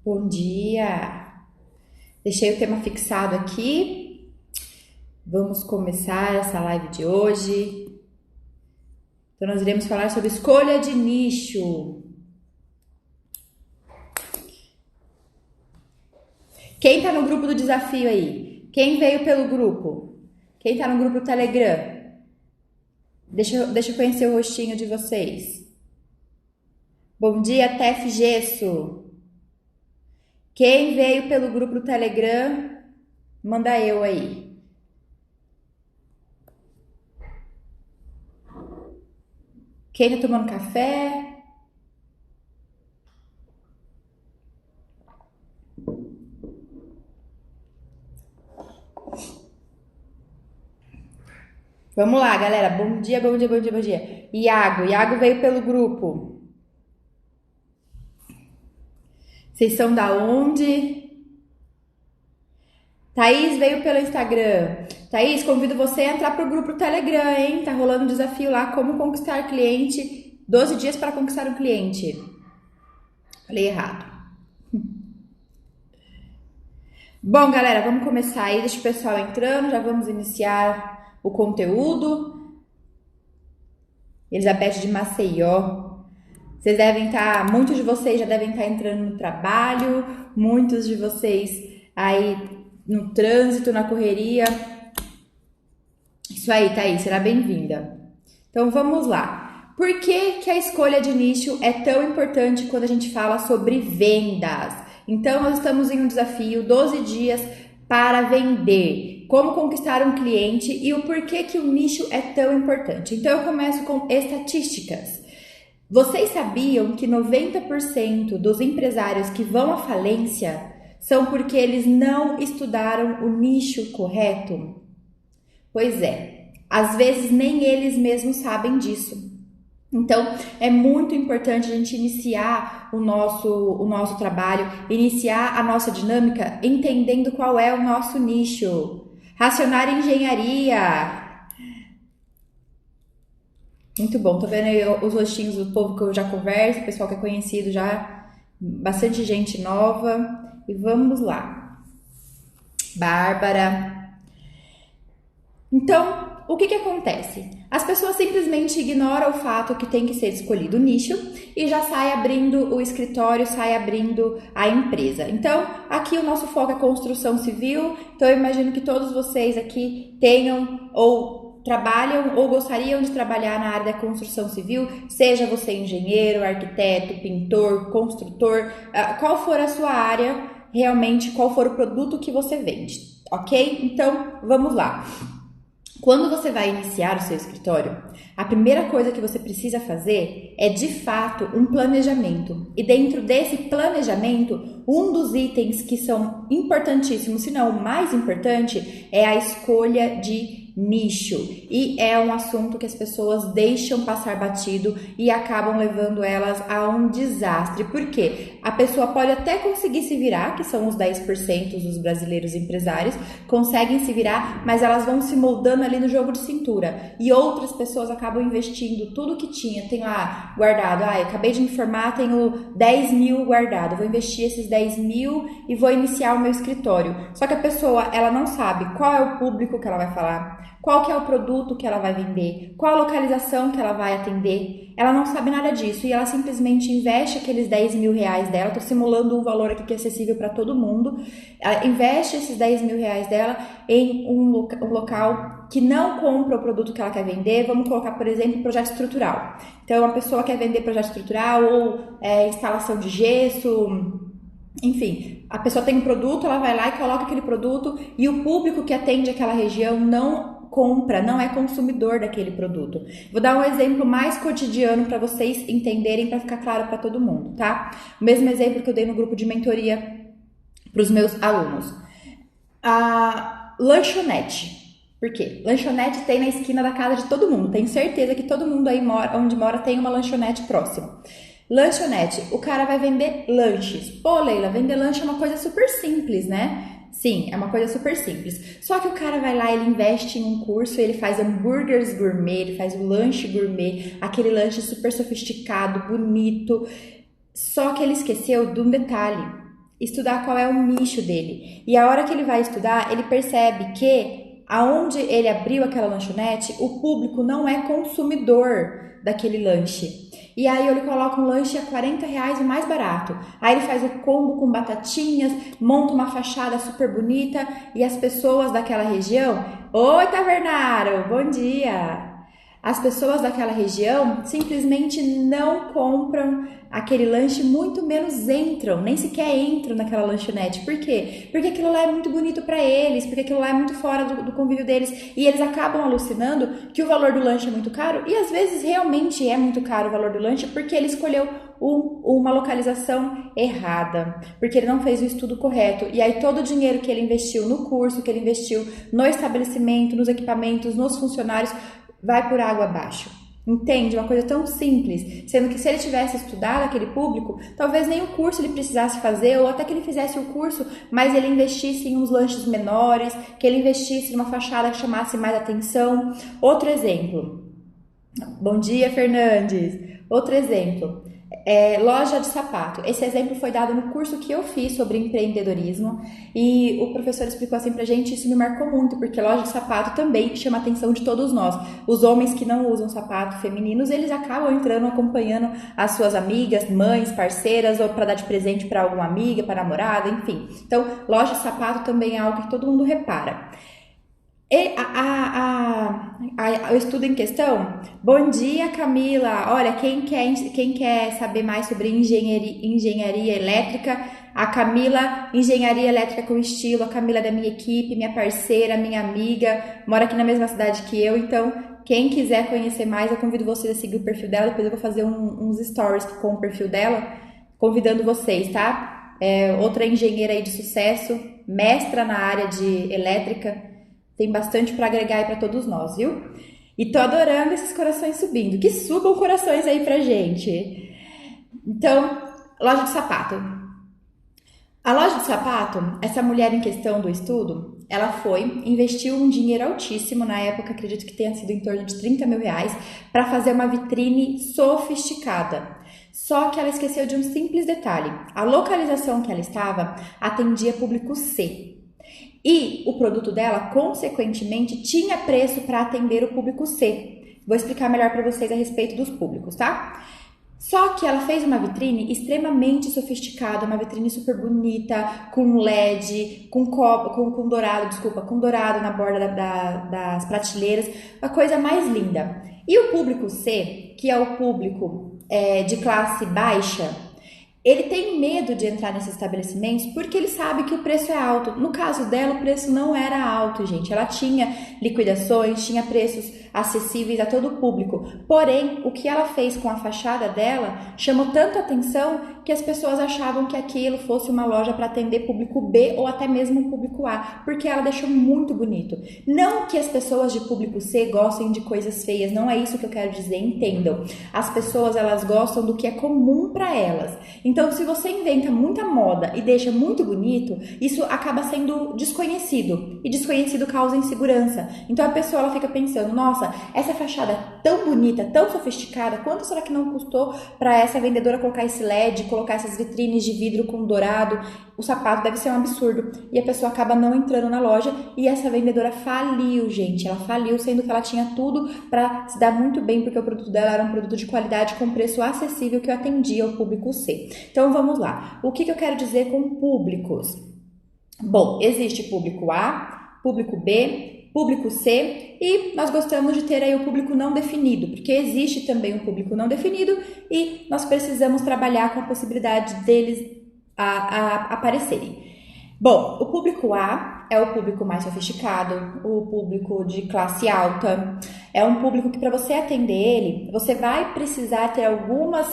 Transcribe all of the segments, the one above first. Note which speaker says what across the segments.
Speaker 1: Bom dia! Deixei o tema fixado aqui. Vamos começar essa live de hoje. Então, nós iremos falar sobre escolha de nicho. Quem tá no grupo do desafio aí? Quem veio pelo grupo? Quem tá no grupo do Telegram? Deixa eu conhecer o rostinho de vocês. Bom dia, Tef Gesso. Quem veio pelo grupo do Telegram, manda eu aí. Quem tá tomando café? Vamos lá, galera. Bom dia, bom dia, bom dia, bom dia. Iago veio pelo grupo. Vocês são da onde? Thaís veio pelo Instagram. Thaís, convido você a entrar pro grupo do Telegram, hein? Tá rolando um desafio lá, como conquistar cliente. 12 dias para conquistar um cliente. Falei errado. Bom, galera, vamos começar aí. Deixa o pessoal entrando, já vamos iniciar o conteúdo. Elizabeth de Maceió. Vocês devem estar, muitos de vocês já devem estar entrando no trabalho, muitos de vocês aí no trânsito, na correria. Isso aí, Thaís, será bem-vinda. Então vamos lá. Por que a escolha de nicho é tão importante quando a gente fala sobre vendas? Então nós estamos em um desafio 12 dias para vender. Como conquistar um cliente e o porquê que o nicho é tão importante. Então eu começo com estatísticas. Vocês sabiam que 90% dos empresários que vão à falência são porque eles não estudaram o nicho correto? Pois é, às vezes nem eles mesmos sabem disso. Então, é muito importante a gente iniciar o nosso trabalho, iniciar a nossa dinâmica entendendo qual é o nosso nicho. Racionar engenharia. Muito bom, tô vendo aí os rostinhos do povo que eu já converso, pessoal que é conhecido já, bastante gente nova. E vamos lá. Bárbara. Então, o que acontece? As pessoas simplesmente ignoram o fato que tem que ser escolhido o nicho e já sai abrindo o escritório, sai abrindo a empresa. Então, aqui o nosso foco é construção civil, então eu imagino que todos vocês aqui tenham ou trabalham ou gostariam de trabalhar na área da construção civil, seja você engenheiro, arquiteto, pintor, construtor, qual for a sua área, realmente qual for o produto que você vende, ok? Então, vamos lá. Quando você vai iniciar o seu escritório, a primeira coisa que você precisa fazer é, de fato, um planejamento. E dentro desse planejamento, um dos itens que são importantíssimos, se não o mais importante, é a escolha de nicho. E é um assunto que as pessoas deixam passar batido e acabam levando elas a um desastre. Por quê? A pessoa pode até conseguir se virar, que são os 10% dos brasileiros empresários, conseguem se virar, mas elas vão se moldando ali no jogo de cintura. E outras pessoas acabam investindo tudo que tinha. Tem lá guardado, acabei de me formar, tenho 10 mil guardado, vou investir esses 10 mil e vou iniciar o meu escritório. Só que a pessoa, ela não sabe qual é o público que ela vai falar, qual que é o produto que ela vai vender, qual a localização que ela vai atender. Ela não sabe nada disso e ela simplesmente investe aqueles 10 mil reais dela. Estou simulando um valor aqui que é acessível para todo mundo. Ela investe esses 10 mil reais dela em um local que não compra o produto que ela quer vender. Vamos colocar, por exemplo, projeto estrutural. Então, uma pessoa quer vender projeto estrutural ou instalação de gesso. Enfim, a pessoa tem um produto, ela vai lá e coloca aquele produto e o público que atende aquela região não compra, não é consumidor daquele produto. Vou dar um exemplo mais cotidiano para vocês entenderem, para ficar claro para todo mundo, tá? O mesmo exemplo que eu dei no grupo de mentoria para os meus alunos. A lanchonete. Por quê? Lanchonete tem na esquina da casa de todo mundo. Tenho certeza que todo mundo aí onde mora tem uma lanchonete próxima. Lanchonete, o cara vai vender lanches. Pô, Leila, vender lanche é uma coisa super simples, né? Sim, é uma coisa super simples. Só que o cara vai lá, ele investe em um curso, ele faz hambúrgueres gourmet, ele faz o lanche gourmet, aquele lanche super sofisticado, bonito. Só que ele esqueceu de um detalhe. estudar qual é o nicho dele. E a hora que ele vai estudar, ele percebe que aonde ele abriu aquela lanchonete, o público não é consumidor daquele lanche. E aí ele coloca um lanche a R$ 40 o mais barato. Aí ele faz o combo com batatinhas, monta uma fachada super bonita e as pessoas daquela região... Oi, Tavernaro! Bom dia! As pessoas daquela região simplesmente não compram aquele lanche, muito menos entram, nem sequer entram naquela lanchonete. Por quê? Porque aquilo lá é muito bonito para eles, porque aquilo lá é muito fora do convívio deles e eles acabam alucinando que o valor do lanche é muito caro e às vezes realmente é muito caro o valor do lanche porque ele escolheu uma localização errada, porque ele não fez o estudo correto e aí todo o dinheiro que ele investiu no curso, que ele investiu no estabelecimento, nos equipamentos, nos funcionários, vai por água abaixo. Entende? Uma coisa tão simples, sendo que se ele tivesse estudado aquele público, talvez nem o curso ele precisasse fazer, ou até que ele fizesse o curso, mas ele investisse em uns lanches menores, que ele investisse numa fachada que chamasse mais atenção. Outro exemplo. Bom dia, Fernandes. Outro exemplo. Loja de sapato. Esse exemplo foi dado no curso que eu fiz sobre empreendedorismo e o professor explicou assim pra gente, isso me marcou muito, porque loja de sapato também chama a atenção de todos nós. Os homens que não usam sapato femininos, eles acabam entrando, acompanhando as suas amigas, mães, parceiras, ou para dar de presente para alguma amiga, para namorada, enfim. Então, loja de sapato também é algo que todo mundo repara. E o estudo em questão, bom dia Camila, olha, quem quer saber mais sobre engenharia elétrica, a Camila, engenharia elétrica com estilo, a Camila é da minha equipe, minha parceira, minha amiga, mora aqui na mesma cidade que eu, então quem quiser conhecer mais, eu convido vocês a seguir o perfil dela, depois eu vou fazer uns stories com o perfil dela, convidando vocês, tá? Outra engenheira aí de sucesso, mestra na área de elétrica, tem bastante para agregar aí para todos nós, viu? E tô adorando esses corações subindo. Que subam corações aí pra gente. Então, loja de sapato. A loja de sapato, essa mulher em questão do estudo, ela investiu um dinheiro altíssimo, na época acredito que tenha sido em torno de R$ 30.000, para fazer uma vitrine sofisticada. Só que ela esqueceu de um simples detalhe. A localização que ela estava atendia público C. E o produto dela, consequentemente, tinha preço para atender o público C. Vou explicar melhor para vocês a respeito dos públicos, tá? Só que ela fez uma vitrine extremamente sofisticada, uma vitrine super bonita, com LED, com dourado na borda das prateleiras, uma coisa mais linda. E o público C, que é o público de classe baixa, ele tem medo de entrar nesses estabelecimentos porque ele sabe que o preço é alto. No caso dela, o preço não era alto, gente. Ela tinha liquidações, tinha preços acessíveis a todo o público. Porém, o que ela fez com a fachada dela chamou tanta atenção que as pessoas achavam que aquilo fosse uma loja para atender público B ou até mesmo público A, porque ela deixou muito bonito. Não que as pessoas de público C gostem de coisas feias, não é isso que eu quero dizer, entendam. As pessoas, elas gostam do que é comum para elas. Então, se você inventa muita moda e deixa muito bonito, isso acaba sendo desconhecido. E desconhecido causa insegurança. Então, a pessoa ela fica pensando, nossa, essa fachada é tão bonita, tão sofisticada, quanto será que não custou para essa vendedora colocar esse LED, colocar essas vitrines de vidro com dourado? O sapato deve ser um absurdo. E a pessoa acaba não entrando na loja e essa vendedora faliu, gente. Ela faliu, sendo que ela tinha tudo para se dar muito bem, porque o produto dela era um produto de qualidade com preço acessível que atendia ao público C. Então vamos lá. O que eu quero dizer com públicos? Bom, existe público A, público B, público C e nós gostamos de ter aí o público não definido, porque existe também um público não definido e nós precisamos trabalhar com a possibilidade deles a aparecerem. Bom, o público A é o público mais sofisticado, o público de classe alta, é um público que para você atender ele, você vai precisar ter algumas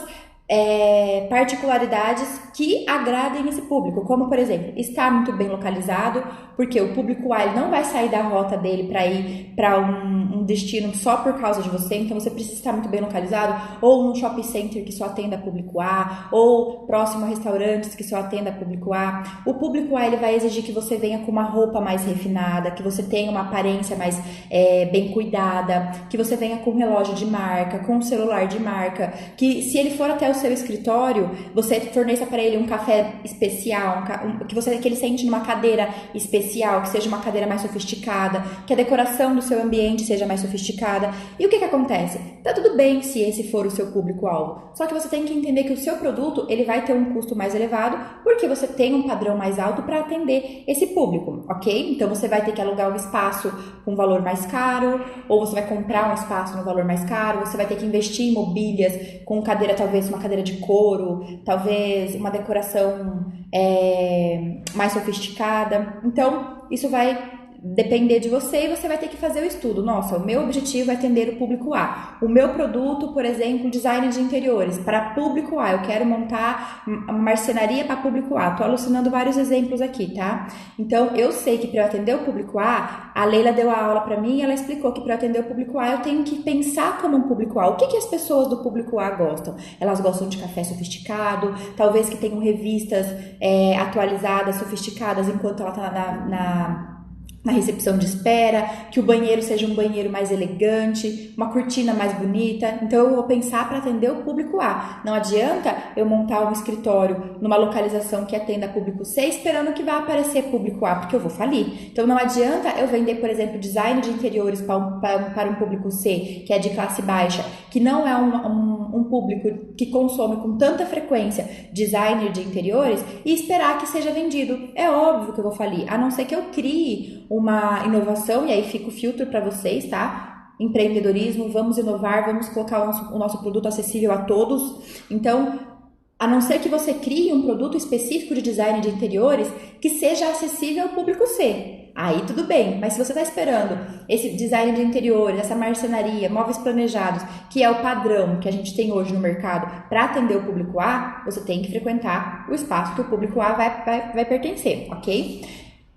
Speaker 1: particularidades que agradem esse público, como por exemplo, estar muito bem localizado, porque o público A ele não vai sair da rota dele para ir para um destino só por causa de você, então você precisa estar muito bem localizado, ou num shopping center que só atenda público A, ou próximo a restaurantes que só atenda público A. O público A ele vai exigir que você venha com uma roupa mais refinada, que você tenha uma aparência mais bem cuidada, que você venha com um relógio de marca, com um celular de marca, que se ele for até o seu escritório, você forneça para ele um café especial, que ele sente numa cadeira especial, que seja uma cadeira mais sofisticada, que a decoração do seu ambiente seja mais sofisticada. E o que acontece? Tá tudo bem se esse for o seu público-alvo, só que você tem que entender que o seu produto ele vai ter um custo mais elevado, porque você tem um padrão mais alto para atender esse público, ok? Então você vai ter que alugar um espaço com valor mais caro, ou você vai comprar um espaço no valor mais caro, você vai ter que investir em mobílias com cadeira, talvez uma cadeira de couro, talvez uma decoração mais sofisticada. Então, isso vai depender de você e você vai ter que fazer o estudo. Nossa, o meu objetivo é atender o público A. O meu produto, por exemplo, design de interiores para público A. Eu quero montar uma marcenaria para público A. Tô alucinando vários exemplos aqui, tá? Então, eu sei que para eu atender o público A Leila deu a aula para mim e ela explicou que para eu atender o público A eu tenho que pensar como um público A. O que as pessoas do público A gostam? Elas gostam de café sofisticado, talvez que tenham revistas atualizadas, sofisticadas, enquanto ela está na recepção de espera, que o banheiro seja um banheiro mais elegante, uma cortina mais bonita. Então eu vou pensar para atender o público A. Não adianta eu montar um escritório numa localização que atenda público C esperando que vá aparecer público A, porque eu vou falir. Então não adianta eu vender, por exemplo, design de interiores para um público C, que é de classe baixa, que não é um público que consome com tanta frequência designer de interiores, e esperar que seja vendido. É óbvio que eu vou falir, a não ser que eu crie uma inovação, e aí fica o filtro para vocês, tá? Empreendedorismo, vamos inovar, vamos colocar o nosso produto acessível a todos. Então, a não ser que você crie um produto específico de design de interiores que seja acessível ao público C. Aí tudo bem, mas se você está esperando esse design de interiores, essa marcenaria, móveis planejados, que é o padrão que a gente tem hoje no mercado para atender o público A, você tem que frequentar o espaço que o público A vai pertencer, ok?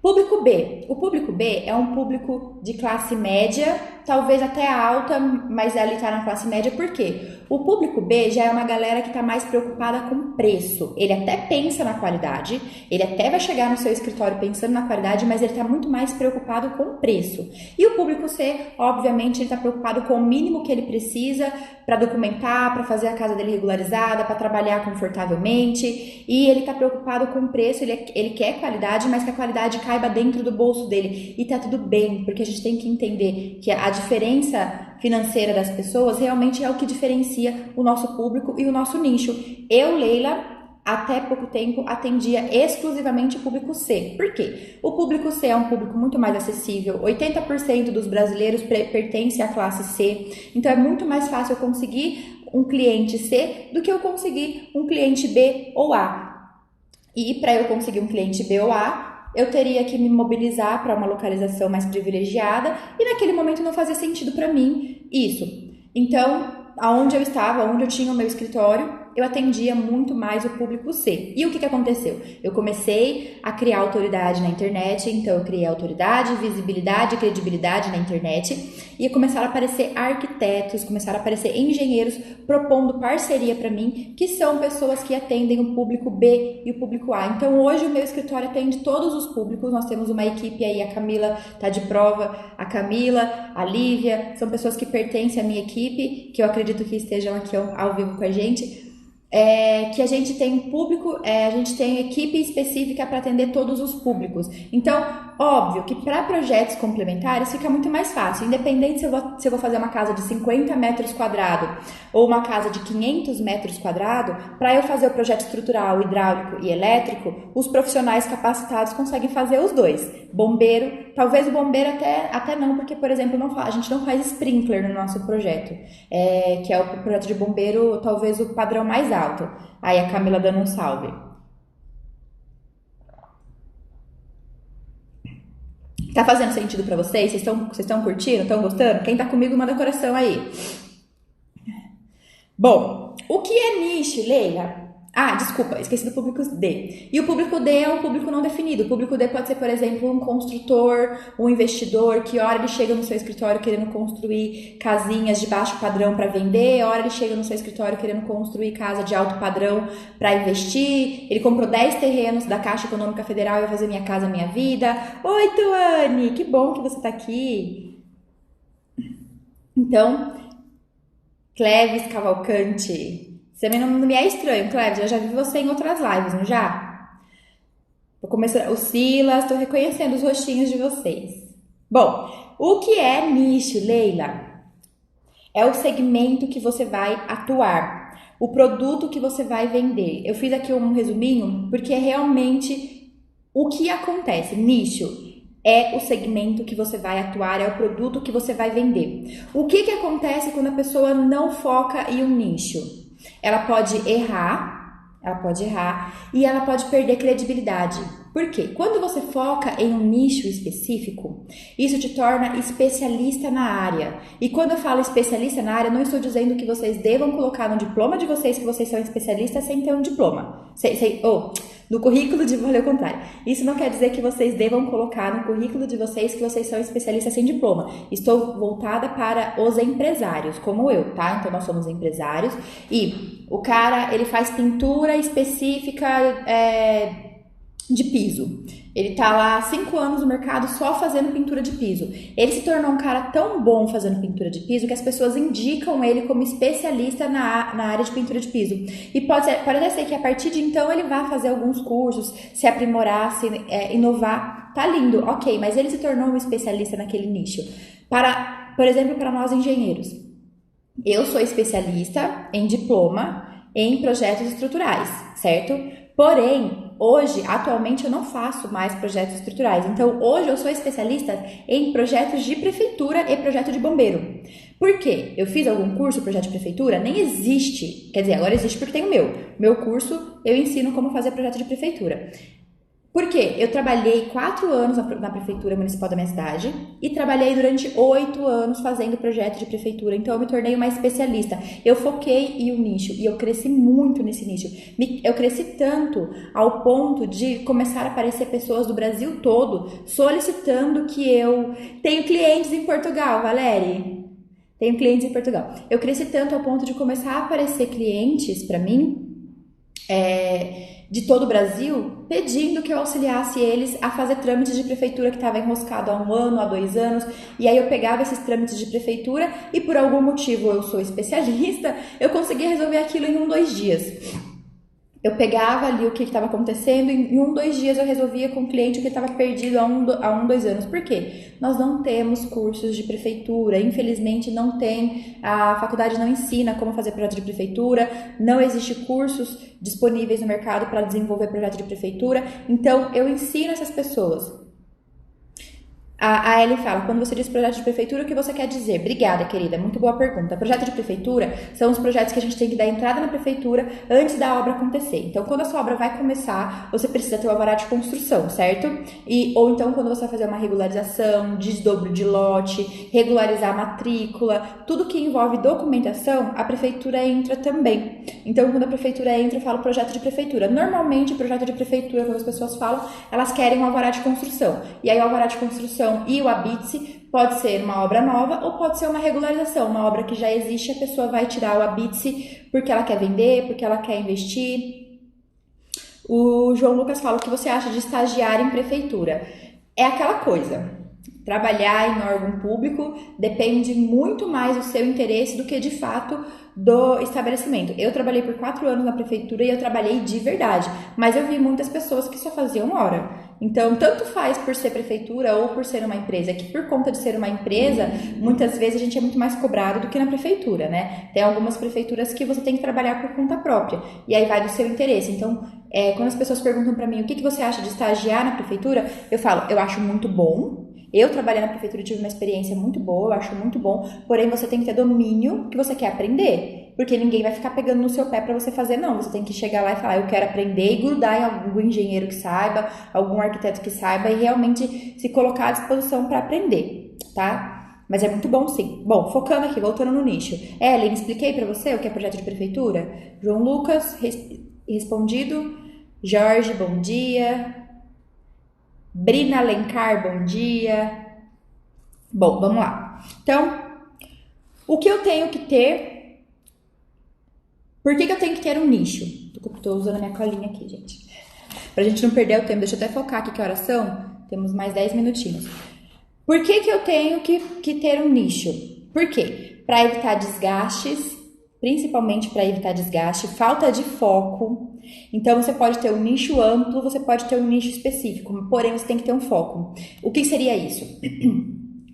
Speaker 1: Público B. O público B é um público de classe média, talvez até alta, mas ele está na classe média por quê? O público B já é uma galera que está mais preocupada com preço. Ele até pensa na qualidade, ele até vai chegar no seu escritório pensando na qualidade, mas ele está muito mais preocupado com o preço. E o público C, obviamente, ele está preocupado com o mínimo que ele precisa para documentar, para fazer a casa dele regularizada, para trabalhar confortavelmente, e ele está preocupado com o preço, ele quer qualidade, mas que a qualidade caiba dentro do bolso dele. E tá tudo bem, porque a gente tem que entender que a diferença financeira das pessoas realmente é o que diferencia o nosso público e o nosso nicho. Eu, Leila, até pouco tempo atendia exclusivamente o público C. Por quê? O público C é um público muito mais acessível, 80% dos brasileiros pertencem à classe C, então é muito mais fácil eu conseguir um cliente C do que eu conseguir um cliente B ou A. E para eu conseguir um cliente B ou A, eu teria que me mobilizar para uma localização mais privilegiada e naquele momento não fazia sentido para mim isso. Então, aonde eu estava, onde eu tinha o meu escritório, eu atendia muito mais o público C. E o que aconteceu? Eu comecei a criar autoridade na internet, então eu criei autoridade, visibilidade, credibilidade na internet, e começaram a aparecer arquitetos, começaram a aparecer engenheiros propondo parceria para mim, que são pessoas que atendem o público B e o público A. Então hoje o meu escritório atende todos os públicos, nós temos uma equipe aí, a Camila tá de prova, a Camila, a Lívia, são pessoas que pertencem à minha equipe, que eu acredito que estejam aqui ao vivo com a gente. Que a gente tem público, a gente tem equipe específica para atender todos os públicos. Então, óbvio que para projetos complementares fica muito mais fácil, independente se eu vou fazer uma casa de 50 metros quadrados ou uma casa de 500 metros quadrados, para eu fazer o projeto estrutural, hidráulico e elétrico, os profissionais capacitados conseguem fazer os dois. Bombeiro, talvez o bombeiro até não, porque, por exemplo, a gente não faz sprinkler no nosso projeto, que é o projeto de bombeiro, talvez o padrão mais alto. Aí a Camila dando um salve. Tá fazendo sentido pra vocês? Vocês estão curtindo? Estão gostando? Quem tá comigo manda coração aí. Bom, o que é niche, Leila? Desculpa, esqueci do público D. E o público D é um público não definido. O público D pode ser, por exemplo, um construtor, um investidor, que hora ele chega no seu escritório querendo construir casinhas de baixo padrão para vender, hora ele chega no seu escritório querendo construir casa de alto padrão para investir. Ele comprou 10 terrenos da Caixa Econômica Federal e vai fazer Minha Casa Minha Vida. Oi, Tuane, que bom que você tá aqui. Então, Cleves Cavalcante, Você também não me é estranho, Cléber, eu já vi você em outras lives, não já? Vou começar, o Silas, estou reconhecendo os rostinhos de vocês. Bom, o que é nicho, Leila? É o segmento que você vai atuar, o produto que você vai vender. Eu fiz aqui um resuminho porque é realmente o que acontece. Nicho é o segmento que você vai atuar, é o produto que você vai vender. O que acontece quando a pessoa não foca em um nicho? Ela pode errar e ela pode perder credibilidade. Por quê? Quando você foca em um nicho específico, isso te torna especialista na área. E quando eu falo especialista na área, não estou dizendo que vocês devam colocar no diploma de vocês que vocês são especialistas sem ter um diploma. No currículo de vocês, ao contrário. Isso não quer dizer que vocês devam colocar no currículo de vocês que vocês são especialistas sem diploma. Estou voltada para os empresários, como eu, tá? Então nós somos empresários e o cara, ele faz pintura específica de piso. Ele tá lá há 5 anos no mercado só fazendo pintura de piso. Ele se tornou um cara tão bom fazendo pintura de piso que as pessoas indicam ele como especialista na área de pintura de piso. E pode até ser que a partir de então ele vá fazer alguns cursos, se aprimorar, inovar. Tá lindo, ok, mas ele se tornou um especialista naquele nicho. Por exemplo, para nós engenheiros. Eu sou especialista em diploma em projetos estruturais, certo? Porém, hoje, atualmente, eu não faço mais projetos estruturais. Então, hoje eu sou especialista em projetos de prefeitura e projeto de bombeiro. Por quê? Eu fiz algum curso, projeto de prefeitura? Nem existe. Quer dizer, agora existe porque tem o meu. Meu curso, eu ensino como fazer projeto de prefeitura. Por quê? Eu trabalhei 4 anos na prefeitura municipal da minha cidade e trabalhei durante 8 anos fazendo projeto de prefeitura. Então, eu me tornei uma especialista. Eu foquei em um nicho e eu cresci muito nesse nicho. Eu cresci tanto ao ponto de começar a aparecer pessoas do Brasil todo solicitando que eu... Tenho clientes em Portugal, Valéria. Tenho clientes em Portugal. Eu cresci tanto ao ponto de começar a aparecer clientes para mim... de todo o Brasil, pedindo que eu auxiliasse eles a fazer trâmites de prefeitura que estava enroscado há 1 ano, há 2 anos, e aí eu pegava esses trâmites de prefeitura e por algum motivo eu sou especialista, eu conseguia resolver aquilo em 1, 2 dias. Eu pegava ali o que estava acontecendo e em 1, 2 dias eu resolvia com o cliente o que estava perdido há 1, 2 anos. Por quê? Nós não temos cursos de prefeitura, infelizmente não tem, a faculdade não ensina como fazer projeto de prefeitura, não existe cursos disponíveis no mercado para desenvolver projeto de prefeitura, então eu ensino essas pessoas. A Ellen fala, quando você diz projeto de prefeitura, o que você quer dizer? Obrigada, querida, muito boa pergunta. Projeto de prefeitura são os projetos que a gente tem que dar entrada na prefeitura antes da obra acontecer. Então, quando a sua obra vai começar, você precisa ter o alvará de construção, certo? Ou então, quando você vai fazer uma regularização, desdobro de lote, regularizar a matrícula, tudo que envolve documentação, a prefeitura entra também. Então, quando a prefeitura entra, eu falo projeto de prefeitura. Normalmente, o projeto de prefeitura, quando as pessoas falam, elas querem um alvará de construção. E aí, o alvará de construção e o habite pode ser uma obra nova ou pode ser uma regularização, uma obra que já existe, a pessoa vai tirar o habite porque ela quer vender, porque ela quer investir. O João Lucas fala, o que você acha de estagiar em prefeitura? É aquela coisa, trabalhar em órgão público depende muito mais do seu interesse do que de fato do estabelecimento. Eu trabalhei por 4 anos na prefeitura e eu trabalhei de verdade, mas eu vi muitas pessoas que só faziam hora. Então, tanto faz por ser prefeitura ou por ser uma empresa, que por conta de ser uma empresa, muitas vezes a gente é muito mais cobrado do que na prefeitura, né? Tem algumas prefeituras que você tem que trabalhar por conta própria, e aí vai do seu interesse. Então, quando as pessoas perguntam para mim o que você acha de estagiar na prefeitura, eu falo, eu acho muito bom. Eu trabalhei na prefeitura e tive uma experiência muito boa, eu acho muito bom, porém você tem que ter domínio que você quer aprender, porque ninguém vai ficar pegando no seu pé para você fazer, não. Você tem que chegar lá e falar, eu quero aprender e grudar em algum engenheiro que saiba, algum arquiteto que saiba e realmente se colocar à disposição para aprender, tá? Mas é muito bom sim. Bom, focando aqui, voltando no nicho. Ellen, expliquei para você o que é projeto de prefeitura? João Lucas, respondido. Jorge, bom dia. Brina Alencar, bom dia. Bom, vamos lá. Então, o que eu tenho que ter? Por que eu tenho que ter um nicho? Tô usando a minha colinha aqui, gente. Pra gente não perder o tempo. Deixa eu até focar aqui que horas são. Temos mais 10 minutinhos. Por que eu tenho que ter um nicho? Por quê? Para evitar desgastes, principalmente para evitar desgaste, falta de foco. Então, você pode ter um nicho amplo, você pode ter um nicho específico, porém você tem que ter um foco. O que seria isso?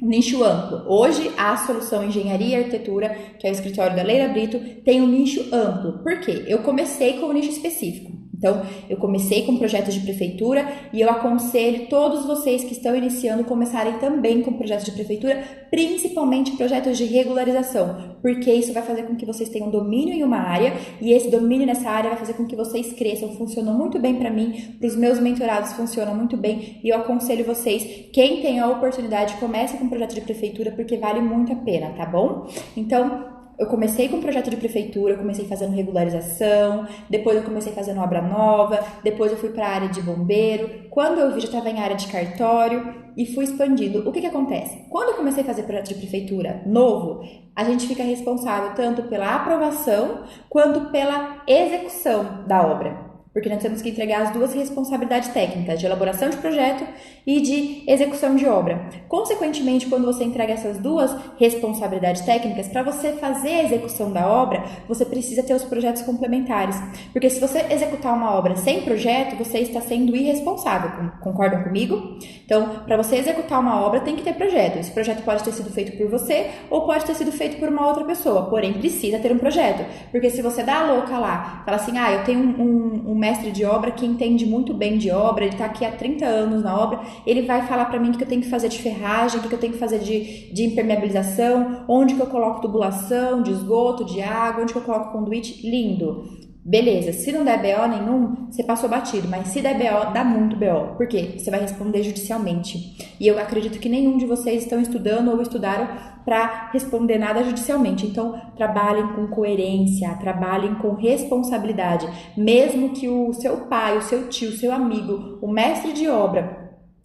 Speaker 1: Nicho amplo. Hoje, a Solução Engenharia e Arquitetura, que é o escritório da Leila Brito, tem um nicho amplo. Por quê? Eu comecei com um nicho específico. Então, eu comecei com projetos de prefeitura e eu aconselho todos vocês que estão iniciando começarem também com projetos de prefeitura, principalmente projetos de regularização, porque isso vai fazer com que vocês tenham domínio em uma área e esse domínio nessa área vai fazer com que vocês cresçam. Funcionou muito bem para mim, para os meus mentorados funciona muito bem e eu aconselho vocês, quem tem a oportunidade, comece com projeto de prefeitura porque vale muito a pena, tá bom? Então, eu comecei com projeto de prefeitura, eu comecei fazendo regularização, depois eu comecei fazendo obra nova, depois eu fui para a área de bombeiro, quando eu vi já estava em área de cartório e fui expandindo. O que acontece? Quando eu comecei a fazer projeto de prefeitura novo, a gente fica responsável tanto pela aprovação quanto pela execução da obra. Porque nós temos que entregar as duas responsabilidades técnicas, de elaboração de projeto e de execução de obra. Consequentemente, quando você entrega essas duas responsabilidades técnicas, para você fazer a execução da obra, você precisa ter os projetos complementares. Porque se você executar uma obra sem projeto, você está sendo irresponsável. Concordam comigo? Então, para você executar uma obra, tem que ter projeto. Esse projeto pode ter sido feito por você ou pode ter sido feito por uma outra pessoa. Porém, precisa ter um projeto. Porque se você dá a louca lá, fala assim, eu tenho um mestre de obra que entende muito bem de obra, ele está aqui há 30 anos na obra, ele vai falar para mim o que eu tenho que fazer de ferragem, o que eu tenho que fazer de impermeabilização, onde que eu coloco tubulação, de esgoto, de água, onde que eu coloco conduíte, lindo. Beleza, se não der BO nenhum, você passou batido, mas se der BO, dá muito BO. Por quê? Você vai responder judicialmente. E eu acredito que nenhum de vocês estão estudando ou estudaram para responder nada judicialmente. Então, trabalhem com coerência, trabalhem com responsabilidade. Mesmo que o seu pai, o seu tio, o seu amigo, o mestre de obra,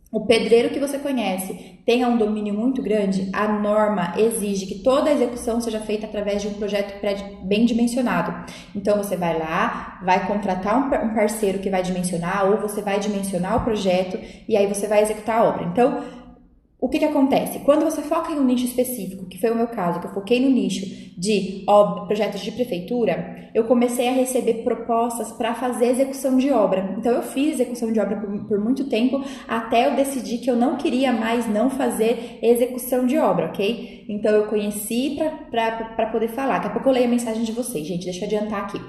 Speaker 1: o pedreiro que você conhece tenha um domínio muito grande, a norma exige que toda a execução seja feita através de um projeto bem dimensionado. Então, você vai lá, vai contratar um parceiro que vai dimensionar ou você vai dimensionar o projeto e aí você vai executar a obra. Então, o que acontece? Quando você foca em um nicho específico, que foi o meu caso, que eu foquei no nicho de projetos de prefeitura, eu comecei a receber propostas para fazer execução de obra. Então, eu fiz execução de obra por muito tempo, até eu decidir que eu não queria mais não fazer execução de obra, ok? Então, eu conheci para poder falar. Daqui a pouco eu leio a mensagem de vocês, gente, deixa eu adiantar aqui.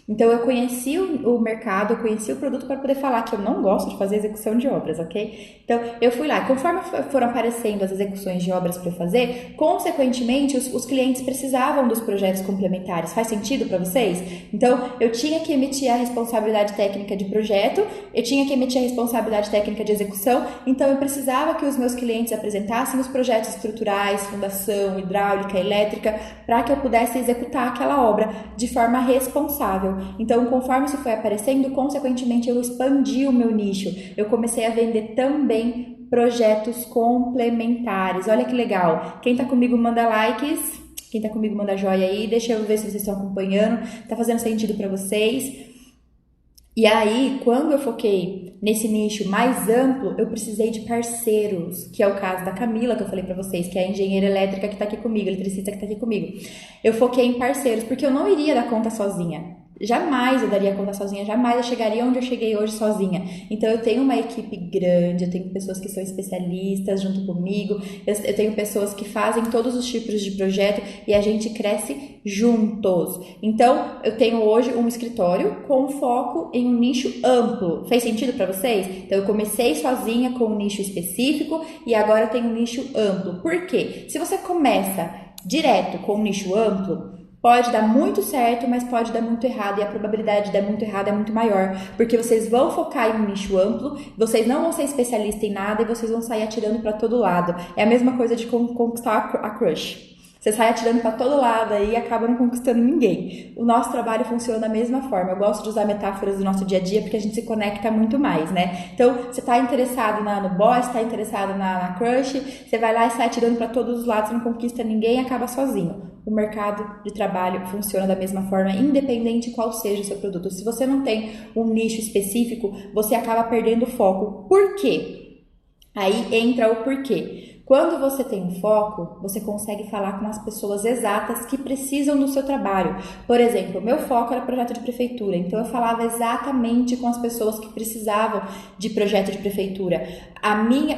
Speaker 1: Então, eu conheci o mercado, eu conheci o produto para poder falar que eu não gosto de fazer execução de obras, ok? Então, eu fui lá. Conforme foram aparecendo as execuções de obras para eu fazer, consequentemente, os clientes precisavam dos projetos complementares. Faz sentido para vocês? Então, eu tinha que emitir a responsabilidade técnica de projeto, eu tinha que emitir a responsabilidade técnica de execução, então eu precisava que os meus clientes apresentassem os projetos estruturais, fundação, hidráulica, elétrica, para que eu pudesse executar aquela obra de forma responsável. Então, conforme isso foi aparecendo, consequentemente eu expandi o meu nicho. Eu comecei a vender também projetos complementares. Olha que legal. Quem tá comigo manda likes. Quem tá comigo manda joia aí. Deixa eu ver se vocês estão acompanhando. Tá fazendo sentido para vocês? E aí, quando eu foquei nesse nicho mais amplo, eu precisei de parceiros, que é o caso da Camila, que eu falei pra vocês, que é a engenheira elétrica que tá aqui comigo, eletricista que tá aqui comigo. Eu foquei em parceiros, porque eu não iria dar conta sozinha. Jamais eu daria conta sozinha, jamais eu chegaria onde eu cheguei hoje sozinha. Então, eu tenho uma equipe grande, eu tenho pessoas que são especialistas junto comigo, eu tenho pessoas que fazem todos os tipos de projeto e a gente cresce juntos. Então, eu tenho hoje um escritório com foco em um nicho amplo. Fez sentido para vocês? Então, eu comecei sozinha com um nicho específico e agora eu tenho um nicho amplo. Por quê? Se você começa direto com um nicho amplo, pode dar muito certo, mas pode dar muito errado e a probabilidade de dar muito errado é muito maior, porque vocês vão focar em um nicho amplo, vocês não vão ser especialistas em nada e vocês vão sair atirando para todo lado. É a mesma coisa de conquistar a crush. Você sai atirando para todo lado aí e acaba não conquistando ninguém. O nosso trabalho funciona da mesma forma. Eu gosto de usar metáforas do nosso dia a dia porque a gente se conecta muito mais, né? Então, você está interessado no boy, está interessado na crush, você vai lá e sai atirando para todos os lados, não conquista ninguém e acaba sozinho. O mercado de trabalho funciona da mesma forma, independente qual seja o seu produto. Se você não tem um nicho específico, você acaba perdendo o foco. Por quê? Aí entra o porquê. Quando você tem um foco, você consegue falar com as pessoas exatas que precisam do seu trabalho. Por exemplo, o meu foco era projeto de prefeitura, então eu falava exatamente com as pessoas que precisavam de projeto de prefeitura.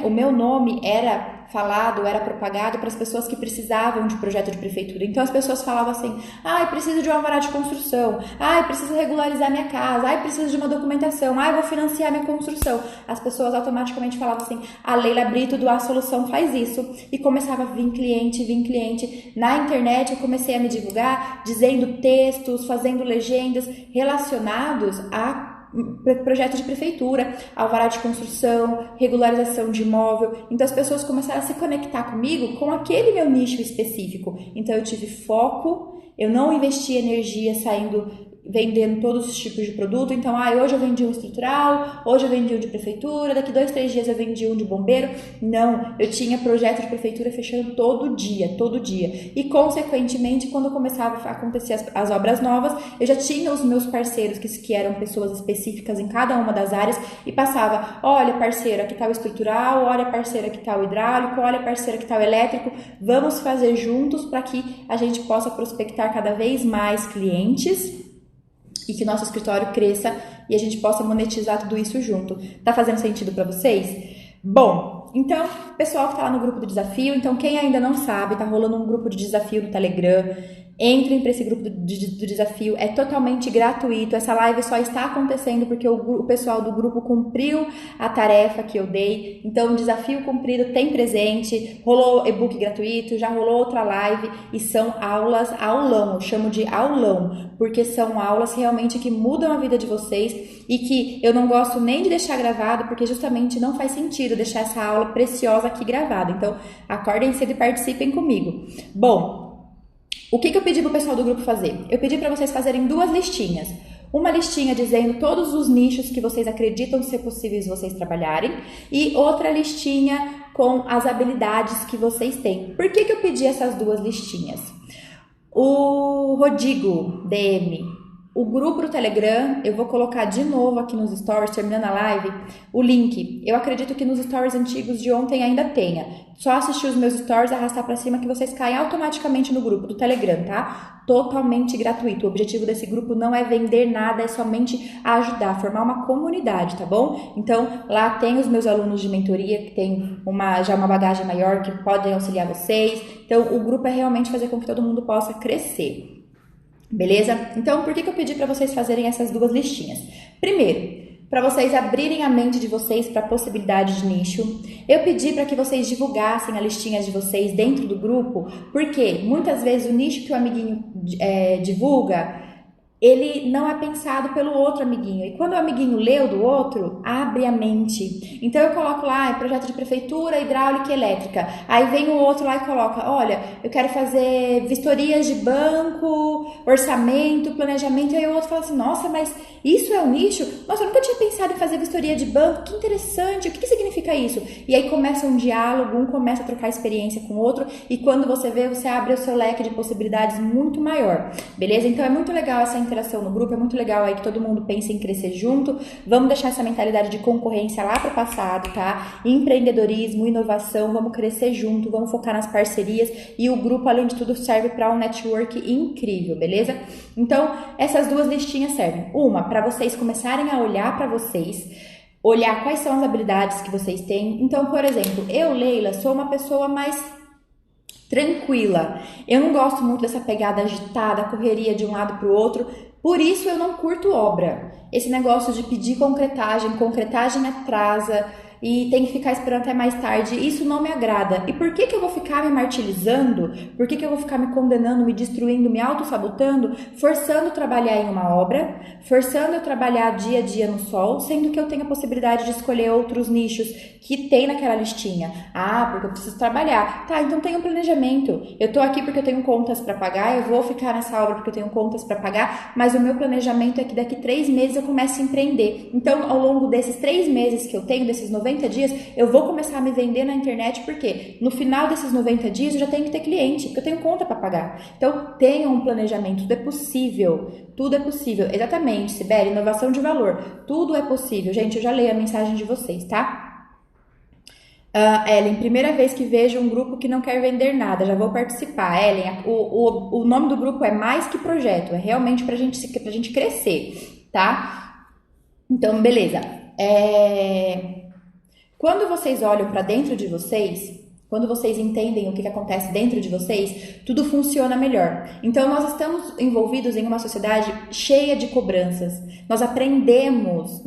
Speaker 1: O meu nome era falado, era propagado para as pessoas que precisavam de projeto de prefeitura. Então as pessoas falavam assim: eu preciso de um alvará de construção, eu preciso regularizar minha casa, eu preciso de uma documentação, eu vou financiar minha construção. As pessoas automaticamente falavam assim: a Leila Brito do A Solução faz isso. E começava a vir cliente. Na internet eu comecei a me divulgar dizendo textos, fazendo legendas relacionados a projeto de prefeitura, alvará de construção, regularização de imóvel. Então as pessoas começaram a se conectar comigo com aquele meu nicho específico. Então eu tive foco, eu não investi energia vendendo todos os tipos de produto. Então, hoje eu vendi um estrutural, hoje eu vendi um de prefeitura, daqui 2, 3 dias eu vendi um de bombeiro. Não, eu tinha projeto de prefeitura fechando todo dia. E, consequentemente, quando começava a acontecer as obras novas, eu já tinha os meus parceiros, que eram pessoas específicas em cada uma das áreas, e passava: olha, parceiro, aqui está o estrutural, olha, parceiro, aqui está o hidráulico, olha, parceiro, aqui está o elétrico. Vamos fazer juntos para que a gente possa prospectar cada vez mais clientes e que nosso escritório cresça e a gente possa monetizar tudo isso junto. Tá fazendo sentido para vocês? Bom, então, pessoal que tá lá no grupo do desafio, então quem ainda não sabe, tá rolando um grupo de desafio no Telegram. Entrem para esse grupo do desafio, é totalmente gratuito. Essa live só está acontecendo porque o pessoal do grupo cumpriu a tarefa que eu dei. Então, desafio cumprido, tem presente, rolou e-book gratuito, já rolou outra live e são aulas aulão, eu chamo de aulão, porque são aulas realmente que mudam a vida de vocês e que eu não gosto nem de deixar gravado, porque justamente não faz sentido deixar essa aula preciosa aqui gravada. Então, acordem cedo e participem comigo. Bom, o que eu pedi para o pessoal do grupo fazer? Eu pedi para vocês fazerem 2 listinhas. Uma listinha dizendo todos os nichos que vocês acreditam ser possíveis vocês trabalharem e outra listinha com as habilidades que vocês têm. Por que eu pedi essas 2 listinhas? O Rodrigo DM, o grupo do Telegram, eu vou colocar de novo aqui nos stories, terminando a live, o link. Eu acredito que nos stories antigos de ontem ainda tenha. Só assistir os meus stories, arrastar pra cima que vocês caem automaticamente no grupo do Telegram, tá? Totalmente gratuito. O objetivo desse grupo não é vender nada, é somente ajudar, formar uma comunidade, tá bom? Então, lá tem os meus alunos de mentoria que tem já uma bagagem maior, que podem auxiliar vocês. Então, o grupo é realmente fazer com que todo mundo possa crescer. Beleza? Então, por que eu pedi para vocês fazerem essas 2 listinhas? Primeiro, para vocês abrirem a mente de vocês para a possibilidade de nicho. Eu pedi para que vocês divulgassem a listinha de vocês dentro do grupo, porque muitas vezes o nicho que o amiguinho divulga, ele não é pensado pelo outro amiguinho. E quando o amiguinho lê o do outro, abre a mente. Então eu coloco lá, projeto de prefeitura, hidráulica e elétrica. Aí vem o outro lá e coloca: olha, eu quero fazer vistorias de banco, orçamento, planejamento. E aí o outro fala assim: nossa, mas isso é um nicho? Nossa, eu nunca tinha pensado em fazer vistoria de banco. Que interessante, o que significa isso? E aí começa um diálogo, um começa a trocar experiência com o outro. E quando você vê, você abre o seu leque de possibilidades muito maior. Beleza? Então é muito legal essa interação no grupo, é muito legal aí que todo mundo pense em crescer junto. Vamos deixar essa mentalidade de concorrência lá para o passado, tá? Empreendedorismo, inovação, vamos crescer junto, vamos focar nas parcerias e o grupo, além de tudo, serve para um network incrível, beleza? Então, essas 2 listinhas servem. Uma, para vocês começarem a olhar para vocês, olhar quais são as habilidades que vocês têm. Então, por exemplo, eu, Leila, sou uma pessoa mais tranquila. Eu não gosto muito dessa pegada agitada, correria de um lado para o outro. Por isso eu não curto obra. Esse negócio de pedir concretagem atrasa e tem que ficar esperando até mais tarde, isso não me agrada. E por que eu vou ficar me martirizando? Por que eu vou ficar me condenando, me destruindo, me auto-sabotando, forçando a trabalhar em uma obra, forçando a trabalhar dia a dia no sol, sendo que eu tenho a possibilidade de escolher outros nichos que tem naquela listinha? Porque eu preciso trabalhar. Tá, então tem um planejamento. Eu tô aqui porque eu tenho contas para pagar, eu vou ficar nessa obra porque eu tenho contas para pagar, mas o meu planejamento é que daqui 3 meses eu comece a empreender. Então, ao longo desses 3 meses que eu tenho, desses 90 dias, eu vou começar a me vender na internet, porque no final desses 90 dias eu já tenho que ter cliente, porque eu tenho conta para pagar. Então, tenham um planejamento, tudo é possível. Tudo é possível. Exatamente, Sibeli, inovação de valor. Tudo é possível. Gente, eu já leio a mensagem de vocês, tá? Ellen, primeira vez que vejo um grupo que não quer vender nada, já vou participar. Ellen, o nome do grupo é Mais Que Projeto, é realmente pra gente crescer, tá? Então, beleza. Quando vocês olham para dentro de vocês, quando vocês entendem o que acontece dentro de vocês, tudo funciona melhor. Então, nós estamos envolvidos em uma sociedade cheia de cobranças. Nós aprendemos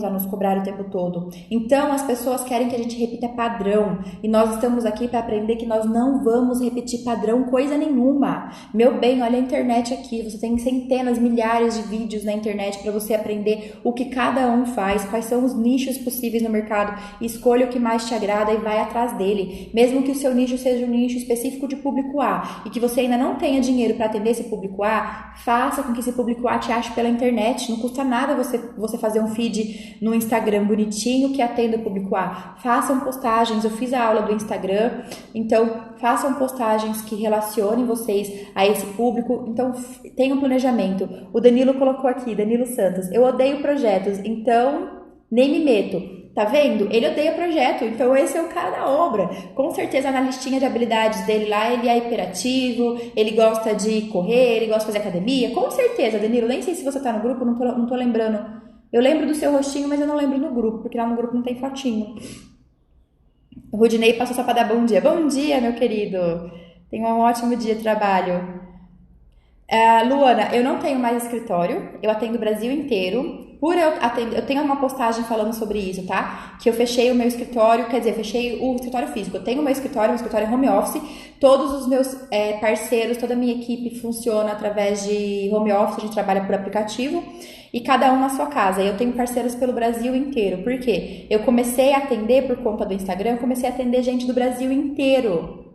Speaker 1: a nos cobrar o tempo todo. Então, as pessoas querem que a gente repita padrão. E nós estamos aqui para aprender que nós não vamos repetir padrão coisa nenhuma. Meu bem, olha a internet aqui. Você tem centenas, milhares de vídeos na internet para você aprender o que cada um faz, quais são os nichos possíveis no mercado. Escolha o que mais te agrada e vai atrás dele. Mesmo que o seu nicho seja um nicho específico de público A e que você ainda não tenha dinheiro para atender esse público A, faça com que esse público A te ache pela internet. Não custa nada você fazer um feed no Instagram bonitinho que atenda o público A. Façam postagens. Eu fiz a aula do Instagram, então façam postagens que relacionem vocês a esse público. Então tenham um planejamento. O Danilo colocou aqui, Danilo Santos, eu odeio projetos, então nem me meto. Tá vendo? Ele odeia projeto, então esse é o cara da obra. Com certeza na listinha de habilidades dele lá, ele é hiperativo, ele gosta de correr, ele gosta de fazer academia. Com certeza, Danilo, nem sei se você tá no grupo, não tô lembrando. Eu lembro do seu rostinho, mas eu não lembro no grupo, porque lá no grupo não tem fotinho. O Rudinei passou só pra dar bom dia. Bom dia, meu querido. Tenha um ótimo dia de trabalho. Luana, eu não tenho mais escritório, eu atendo o Brasil inteiro. Eu tenho uma postagem falando sobre isso, tá? Que eu fechei o meu escritório, quer dizer, fechei o escritório físico. Eu tenho meu escritório home office. Todos os meus parceiros, toda a minha equipe funciona através de home office, a gente trabalha por aplicativo. E cada um na sua casa. Eu tenho parceiros pelo Brasil inteiro. Por quê? Eu comecei a atender por conta do Instagram, eu comecei a atender gente do Brasil inteiro.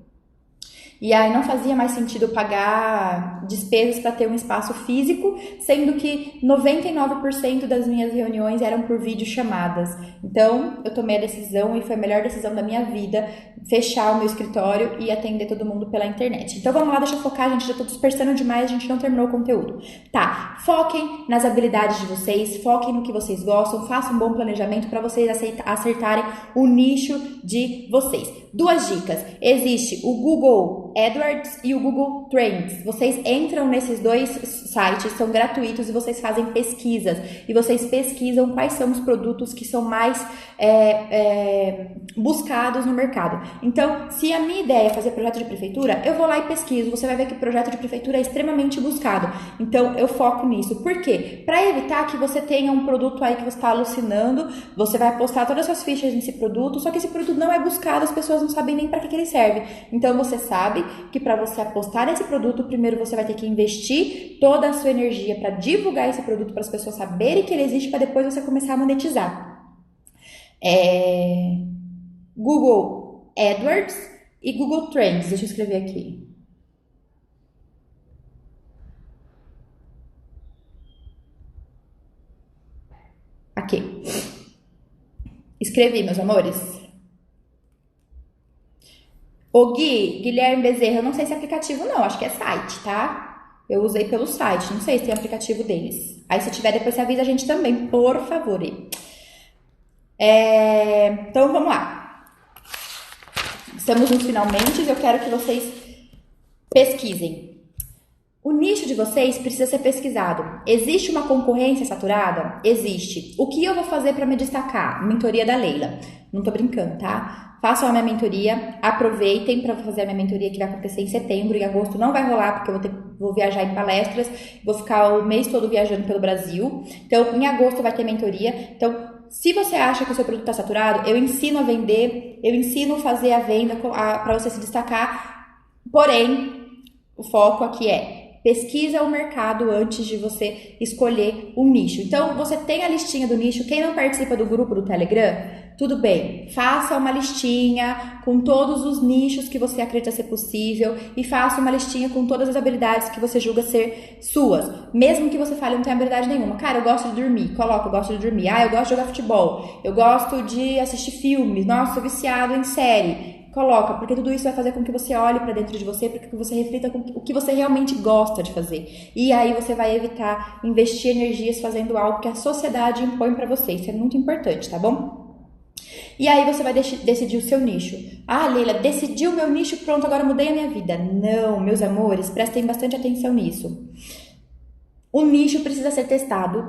Speaker 1: E aí não fazia mais sentido pagar despesas para ter um espaço físico, sendo que 99% das minhas reuniões eram por videochamadas. Então, eu tomei a decisão, e foi a melhor decisão da minha vida, fechar o meu escritório e atender todo mundo pela internet. Então, vamos lá, deixa eu focar, gente, já tô dispersando demais, a gente não terminou o conteúdo. Tá, foquem nas habilidades de vocês, foquem no que vocês gostam, façam um bom planejamento para vocês acertarem o nicho de vocês. 2 dicas. Existe o Google AdWords e o Google Trends. Vocês entram nesses 2 sites, são gratuitos, e vocês fazem pesquisas. E vocês pesquisam quais são os produtos que são mais buscados no mercado. Então, se a minha ideia é fazer projeto de prefeitura, eu vou lá e pesquiso. Você vai ver que o projeto de prefeitura é extremamente buscado. Então, eu foco nisso. Por quê? Para evitar que você tenha um produto aí que você está alucinando, você vai postar todas as suas fichas nesse produto, só que esse produto não é buscado, as pessoas não sabem nem para que ele serve. Então, você sabe que para você apostar nesse produto, primeiro você vai ter que investir toda a sua energia para divulgar esse produto, para as pessoas saberem que ele existe, para depois você começar a monetizar. Google AdWords e Google Trends. Deixa eu escrever aqui. Aqui. Escrevi, meus amores. O Guilherme Bezerra, eu não sei se é aplicativo não, acho que é site, tá? Eu usei pelo site, não sei se tem aplicativo deles. Aí se tiver, depois você avisa a gente também, por favor. Então vamos lá. Estamos nos finalmente, eu quero que vocês pesquisem. O nicho de vocês precisa ser pesquisado. Existe uma concorrência saturada? Existe. O que eu vou fazer para me destacar? Mentoria da Leila. Não tô brincando, tá? Façam a minha mentoria, aproveitem para fazer a minha mentoria que vai acontecer em setembro. Em agosto não vai rolar porque eu vou viajar em palestras, vou ficar o mês todo viajando pelo Brasil. Então, em agosto vai ter mentoria. Então, se você acha que o seu produto está saturado, eu ensino a vender, eu ensino a fazer a venda para você se destacar. Porém, o foco aqui é pesquisa o mercado antes de você escolher um nicho. Então, você tem a listinha do nicho. Quem não participa do grupo do Telegram, tudo bem. Faça uma listinha com todos os nichos que você acredita ser possível e faça uma listinha com todas as habilidades que você julga ser suas. Mesmo que você fale, não tem habilidade nenhuma. Cara, eu gosto de dormir. Coloca, eu gosto de dormir. Eu gosto de jogar futebol. Eu gosto de assistir filmes. Nossa, sou viciado em série. Coloca, porque tudo isso vai fazer com que você olhe para dentro de você, para que você reflita com o que você realmente gosta de fazer. E aí você vai evitar investir energias fazendo algo que a sociedade impõe para você. Isso é muito importante, tá bom? E aí você vai decidir o seu nicho. Ah, Leila, decidi o meu nicho, pronto, agora mudei a minha vida. Não, meus amores, prestem bastante atenção nisso. O nicho precisa ser testado,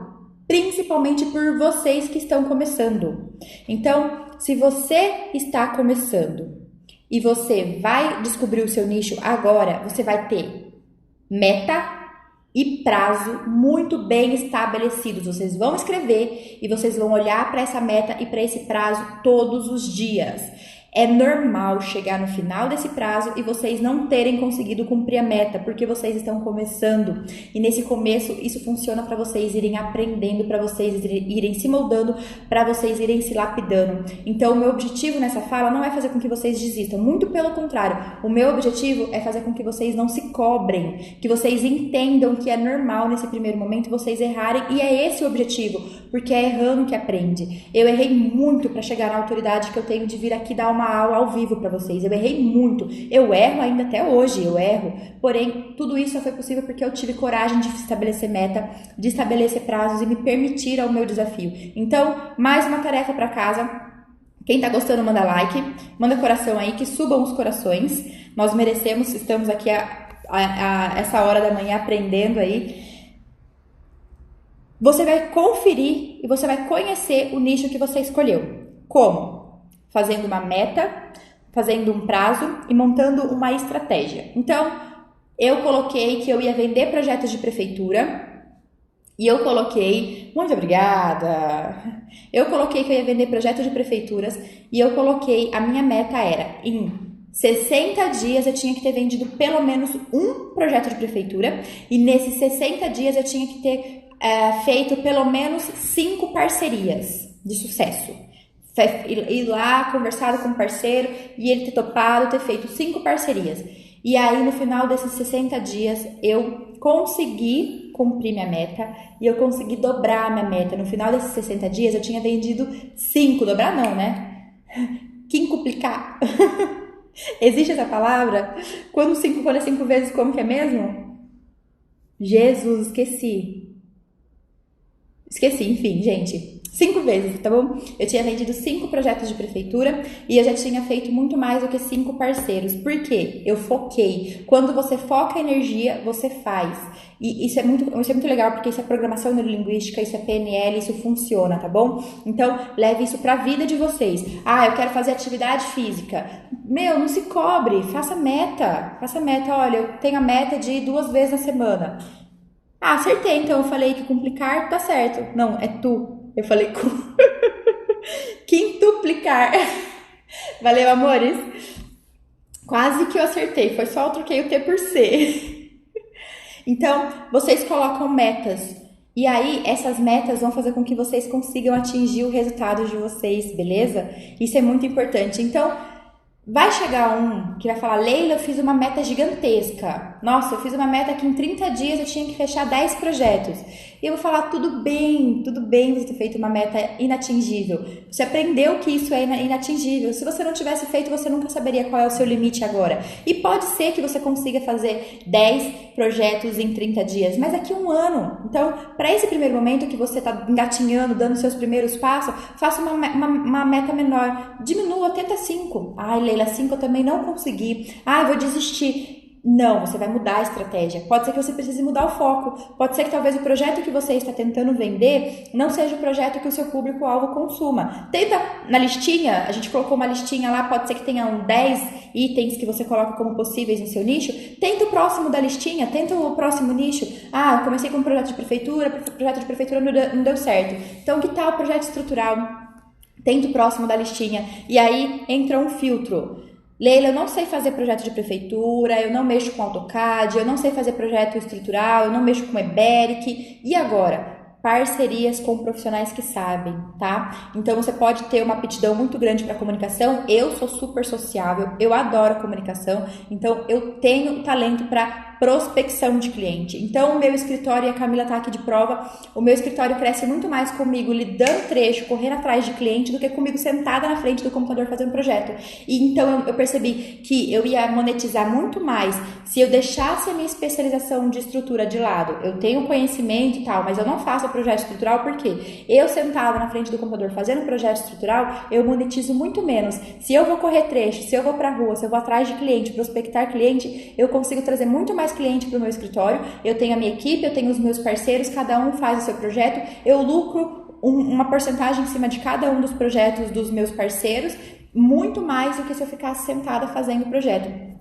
Speaker 1: principalmente por vocês que estão começando. Então, se você está começando e você vai descobrir o seu nicho agora, você vai ter meta e prazo muito bem estabelecidos. Vocês vão escrever e vocês vão olhar para essa meta e para esse prazo todos os dias. É normal chegar no final desse prazo e vocês não terem conseguido cumprir a meta, porque vocês estão começando. E nesse começo, isso funciona para vocês irem aprendendo, para vocês irem se moldando, para vocês irem se lapidando. Então, o meu objetivo nessa fala não é fazer com que vocês desistam, muito pelo contrário. O meu objetivo é fazer com que vocês não se cobrem, que vocês entendam que é normal nesse primeiro momento vocês errarem, e é esse o objetivo, porque é errando que aprende. Eu errei muito para chegar na autoridade que eu tenho de vir aqui dar uma aula ao vivo para vocês. Eu errei muito. Eu erro ainda até hoje, eu erro. Porém, tudo isso só foi possível porque eu tive coragem de estabelecer meta, de estabelecer prazos e me permitir ao meu desafio. Então, mais uma tarefa para casa. Quem tá gostando, manda like, manda coração aí, que subam os corações. Nós merecemos, estamos aqui a essa hora da manhã aprendendo aí. Você vai conferir e você vai conhecer o nicho que você escolheu. Como? Fazendo uma meta, fazendo um prazo e montando uma estratégia. Então, eu coloquei que eu ia vender projetos de prefeitura e eu coloquei, muito obrigada, eu coloquei que eu ia vender projetos de prefeituras e eu coloquei, a minha meta era, em 60 dias eu tinha que ter vendido pelo menos um projeto de prefeitura e nesses 60 dias eu tinha que ter feito pelo menos 5 parcerias de sucesso. Ir lá, conversado com o parceiro e ele ter topado, ter feito 5 parcerias. E aí, no final desses 60 dias, eu consegui cumprir minha meta e eu consegui dobrar a minha meta. No final desses 60 dias, eu tinha vendido 5. Dobrar não, né? Quintuplicar. Existe essa palavra? Quando 5 for 5 vezes, como que é mesmo? Jesus, esqueci, enfim, gente. 5 vezes, tá bom? Eu tinha vendido 5 projetos de prefeitura e eu já tinha feito muito mais do que 5 parceiros. Por quê? Eu foquei. Quando você foca a energia, você faz. E isso é muito legal, porque isso é programação neurolinguística, isso é PNL, isso funciona, tá bom? Então, leve isso pra vida de vocês. Ah, eu quero fazer atividade física. Meu, não se cobre, faça meta. Olha, eu tenho a meta de ir 2 vezes na semana. Ah, acertei, então eu falei que complicar tá certo. Não, é tu. Eu falei quintuplicar. Valeu, amores. Quase que eu acertei. Foi só eu troquei o T por C. Então, vocês colocam metas. E aí, essas metas vão fazer com que vocês consigam atingir o resultado de vocês, beleza? Isso é muito importante. Então, vai chegar um que vai falar, Leila, eu fiz uma meta gigantesca. Nossa, eu fiz uma meta que em 30 dias eu tinha que fechar 10 projetos. E eu vou falar, tudo bem você ter feito uma meta inatingível. Você aprendeu que isso é inatingível. Se você não tivesse feito, você nunca saberia qual é o seu limite agora. E pode ser que você consiga fazer 10 projetos em 30 dias, mas daqui a um ano. Então, para esse primeiro momento que você está engatinhando, dando seus primeiros passos, faça uma meta menor. Diminua, tenta 5. Ai, Leila, 5 eu também não consegui. Ai, vou desistir. Não, você vai mudar a estratégia. Pode ser que você precise mudar o foco. Pode ser que talvez o projeto que você está tentando vender não seja o projeto que o seu público-alvo consuma. Tenta na listinha, a gente colocou uma listinha lá, pode ser que tenha 10 itens que você coloca como possíveis no seu nicho. Tenta o próximo da listinha, tenta o próximo nicho. Ah, eu comecei com um projeto de prefeitura não deu certo. Então, que tal o projeto estrutural? Tenta o próximo da listinha. E aí entra um filtro. Leila, eu não sei fazer projeto de prefeitura, eu não mexo com AutoCAD, eu não sei fazer projeto estrutural, eu não mexo com Eberic. E agora? Parcerias com profissionais que sabem, tá? Então, você pode ter uma aptidão muito grande para comunicação. Eu sou super sociável, eu adoro comunicação. Então, eu tenho talento para prospecção de cliente. Então, o meu escritório, e a Camila tá aqui de prova, o meu escritório cresce muito mais comigo lidando trecho, correndo atrás de cliente, do que comigo sentada na frente do computador fazendo projeto. E então, eu percebi que eu ia monetizar muito mais se eu deixasse a minha especialização de estrutura de lado. Eu tenho conhecimento e tal, mas eu não faço projeto estrutural porque eu sentada na frente do computador fazendo projeto estrutural, eu monetizo muito menos. Se eu vou correr trecho, se eu vou pra rua, se eu vou atrás de cliente, prospectar cliente, eu consigo trazer muito mais cliente para o meu escritório. Eu tenho a minha equipe, eu tenho os meus parceiros, cada um faz o seu projeto, eu lucro uma porcentagem em cima de cada um dos projetos dos meus parceiros, muito mais do que se eu ficasse sentada fazendo o projeto.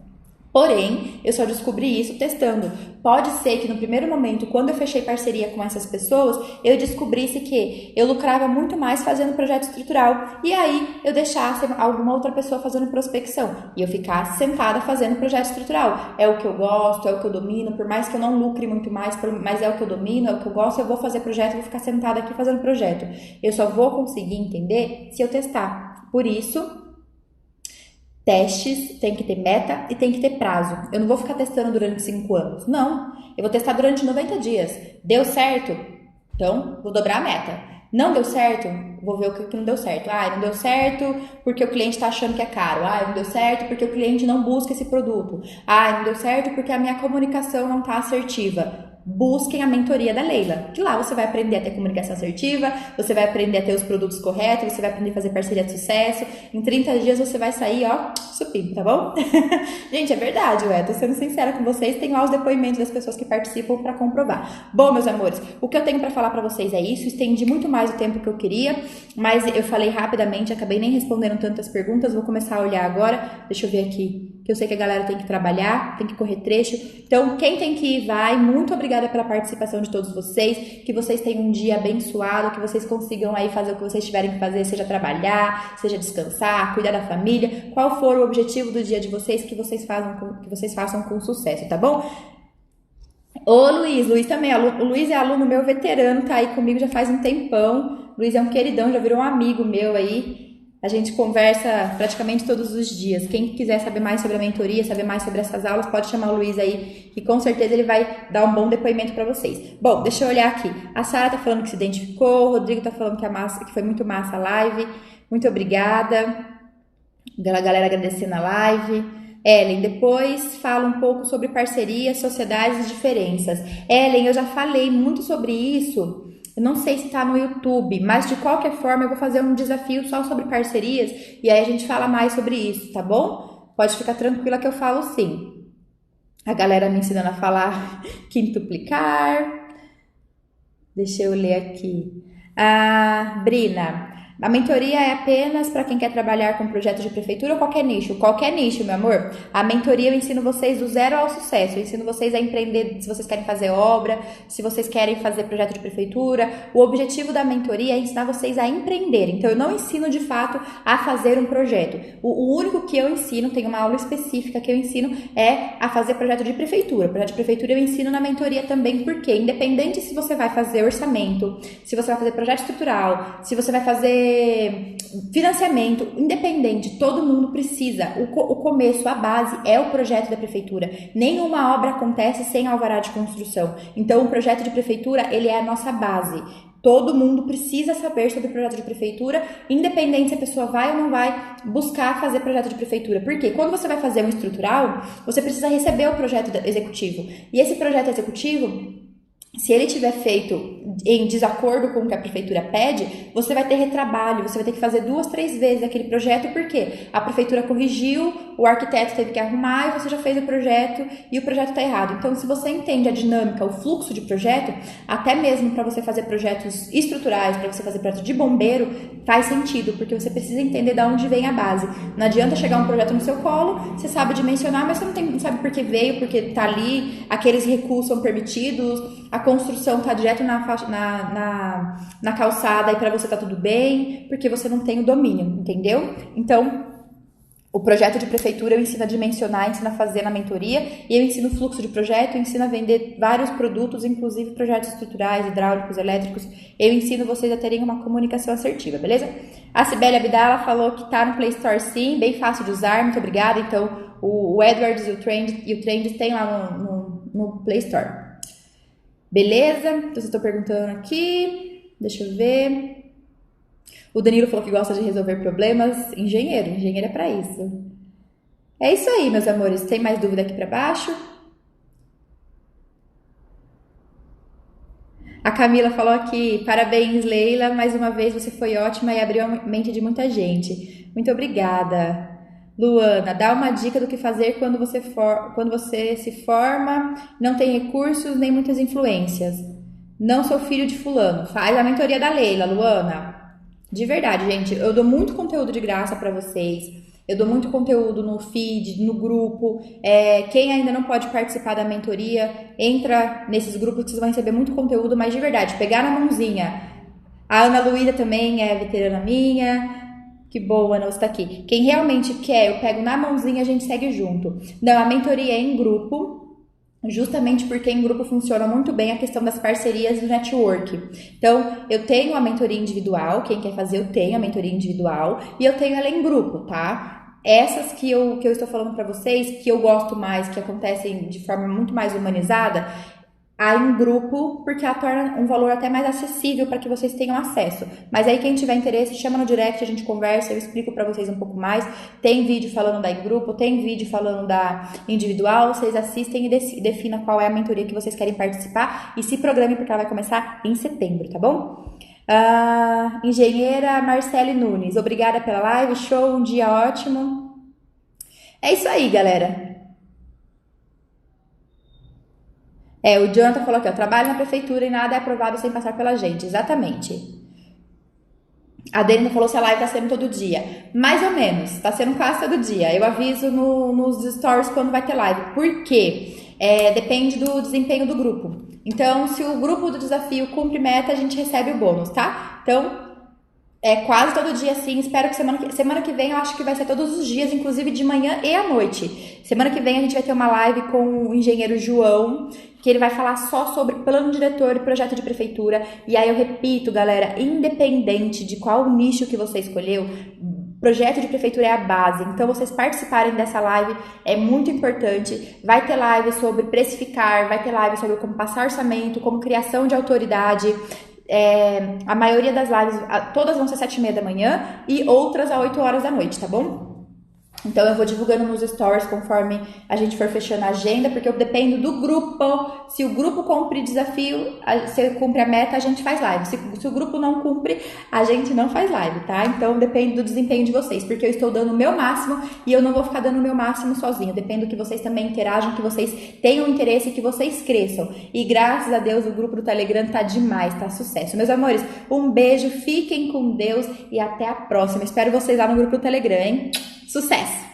Speaker 1: Porém, eu só descobri isso testando. Pode ser que no primeiro momento, quando eu fechei parceria com essas pessoas, eu descobrisse que eu lucrava muito mais fazendo projeto estrutural. E aí, eu deixasse alguma outra pessoa fazendo prospecção. E eu ficasse sentada fazendo projeto estrutural. É o que eu gosto, é o que eu domino. Por mais que eu não lucre muito mais, mas é o que eu domino, é o que eu gosto, eu vou fazer projeto, vou ficar sentada aqui fazendo projeto. Eu só vou conseguir entender se eu testar. Por isso, testes, tem que ter meta e tem que ter prazo. Eu não vou ficar testando durante 5 anos. Não. Eu vou testar durante 90 dias. Deu certo? Então, vou dobrar a meta. Não deu certo? Vou ver o que não deu certo. Não deu certo porque o cliente está achando que é caro. Não deu certo porque o cliente não busca esse produto. Não deu certo porque a minha comunicação não está assertiva. Busquem a mentoria da Leila, que lá você vai aprender a ter comunicação assertiva, você vai aprender a ter os produtos corretos, você vai aprender a fazer parceria de sucesso. Em 30 dias você vai sair, supimpo, tá bom? Gente, é verdade, tô sendo sincera com vocês, tem lá os depoimentos das pessoas que participam para comprovar. Bom, meus amores, o que eu tenho para falar para vocês é isso, estendi muito mais o tempo que eu queria, mas eu falei rapidamente, acabei nem respondendo tantas perguntas, vou começar a olhar agora, deixa eu ver aqui, que eu sei que a galera tem que trabalhar, tem que correr trecho, então quem tem que ir vai, muito obrigada pela participação de todos vocês, que vocês tenham um dia abençoado, que vocês consigam aí fazer o que vocês tiverem que fazer, seja trabalhar, seja descansar, cuidar da família, qual for o objetivo do dia de vocês, que vocês façam com sucesso, tá bom? Ô Luiz também, o Luiz é aluno meu veterano, tá aí comigo já faz um tempão, Luiz é um queridão, já virou um amigo meu aí, a gente conversa praticamente todos os dias. Quem quiser saber mais sobre a mentoria, saber mais sobre essas aulas, pode chamar o Luiz aí, que com certeza ele vai dar um bom depoimento para vocês. Bom, deixa eu olhar aqui. A Sara tá falando que se identificou, o Rodrigo tá falando que foi muito massa a live. Muito obrigada. A galera agradecendo a live. Ellen, depois fala um pouco sobre parcerias, sociedades e diferenças. Ellen, eu já falei muito sobre isso. Eu não sei se tá no YouTube, mas de qualquer forma eu vou fazer um desafio só sobre parcerias e aí a gente fala mais sobre isso, tá bom? Pode ficar tranquila que eu falo sim. A galera me ensinando a falar quintuplicar. Deixa eu ler aqui. Brina, a mentoria é apenas para quem quer trabalhar com projetos de prefeitura ou qualquer nicho? Qualquer nicho, meu amor. A mentoria eu ensino vocês do zero ao sucesso. Eu ensino vocês a empreender se vocês querem fazer obra, se vocês querem fazer projeto de prefeitura. O objetivo da mentoria é ensinar vocês a empreender. Então, eu não ensino de fato a fazer um projeto. O único que eu ensino, tem uma aula específica que eu ensino, é a fazer projeto de prefeitura. Projeto de prefeitura eu ensino na mentoria também, porque independente se você vai fazer orçamento, se você vai fazer projeto estrutural, se você vai fazer financiamento, independente, todo mundo precisa. O começo, a base é o projeto da prefeitura. Nenhuma obra acontece sem alvará de construção. Então, o projeto de prefeitura, ele é a nossa base. Todo mundo precisa saber sobre o projeto de prefeitura, independente se a pessoa vai ou não vai buscar fazer projeto de prefeitura. Porque quando você vai fazer um estrutural, você precisa receber o projeto executivo. E esse projeto executivo, se ele tiver feito em desacordo com o que a prefeitura pede, você vai ter retrabalho, você vai ter que fazer 2, 3 vezes aquele projeto, porque a prefeitura corrigiu, o arquiteto teve que arrumar e você já fez o projeto e o projeto está errado. Então, se você entende a dinâmica, o fluxo de projeto, até mesmo para você fazer projetos estruturais, para você fazer projeto de bombeiro, faz sentido, porque você precisa entender de onde vem a base. Não adianta chegar um projeto no seu colo, você sabe dimensionar, mas você não sabe por que veio, porque está ali, aqueles recursos são permitidos, a construção está direto na calçada e para você tá tudo bem, porque você não tem o domínio, entendeu? Então, o projeto de prefeitura eu ensino a dimensionar, ensino a fazer na mentoria, e eu ensino o fluxo de projeto, eu ensino a vender vários produtos, inclusive projetos estruturais, hidráulicos, elétricos. Eu ensino vocês a terem uma comunicação assertiva, beleza? A Cibele Abdala falou que tá no Play Store sim, bem fácil de usar, muito obrigada. Então, o Edwards e o Trends tem lá no Play Store. Beleza? Então, vocês estão perguntando aqui. Deixa eu ver. O Danilo falou que gosta de resolver problemas. Engenheiro é pra isso. É isso aí, meus amores. Tem mais dúvida aqui pra baixo? A Camila falou aqui, parabéns, Leila, mais uma vez você foi ótima e abriu a mente de muita gente. Muito obrigada. Luana, dá uma dica do que fazer quando você se forma, não tem recursos nem muitas influências. Não sou filho de fulano. Faz a mentoria da Leila, Luana. De verdade, gente, eu dou muito conteúdo de graça para vocês. Eu dou muito conteúdo no feed, no grupo. Quem ainda não pode participar da mentoria, entra nesses grupos que vocês vão receber muito conteúdo, mas de verdade, pegar na mãozinha. A Ana Luísa também é veterana minha. Que boa, Ana, você tá aqui. Quem realmente quer, eu pego na mãozinha, a gente segue junto. Não, a mentoria é em grupo, justamente porque em grupo funciona muito bem a questão das parcerias do network. Então, eu tenho a mentoria individual, quem quer fazer, eu tenho a mentoria individual, e eu tenho ela em grupo, tá? Essas que eu estou falando para vocês, que eu gosto mais, que acontecem de forma muito mais humanizada, há em grupo, porque ela torna um valor até mais acessível para que vocês tenham acesso. Mas aí quem tiver interesse, chama no direct, a gente conversa, eu explico para vocês um pouco mais. Tem vídeo falando da em grupo, tem vídeo falando da individual, vocês assistem e definam qual é a mentoria que vocês querem participar e se programem porque ela vai começar em setembro, tá bom? Engenheira Marcele Nunes, obrigada pela live, show, um dia ótimo. É isso aí, galera. O Jonathan falou aqui, ó, trabalho na prefeitura e nada é aprovado sem passar pela gente. Exatamente. A Dani falou se a live tá sendo todo dia. Mais ou menos, tá sendo quase todo dia. Eu aviso nos stories quando vai ter live. Por quê? Depende do desempenho do grupo. Então, se o grupo do desafio cumpre meta, a gente recebe o bônus, tá? Então, quase todo dia sim. Espero que semana que vem eu acho que vai ser todos os dias, inclusive de manhã e à noite. Semana que vem a gente vai ter uma live com o engenheiro João, que ele vai falar só sobre plano diretor e projeto de prefeitura. E aí eu repito, galera, independente de qual nicho que você escolheu, projeto de prefeitura é a base. Então, vocês participarem dessa live é muito importante. Vai ter live sobre precificar, vai ter live sobre como passar orçamento, como criação de autoridade. A maioria das lives, todas vão ser 7h30 da manhã e outras às 8 horas da noite, tá bom? Então eu vou divulgando nos stories conforme a gente for fechando a agenda, porque eu dependo do grupo. Se o grupo cumpre desafio, se cumpre a meta, a gente faz live. Se o grupo não cumpre, a gente não faz live, tá? Então depende do desempenho de vocês, porque eu estou dando o meu máximo e eu não vou ficar dando o meu máximo sozinho. Depende que vocês também interajam, que vocês tenham interesse e que vocês cresçam. E graças a Deus o grupo do Telegram tá demais, tá sucesso. Meus amores, um beijo, fiquem com Deus e até a próxima. Espero vocês lá no grupo do Telegram, hein? Sucesso!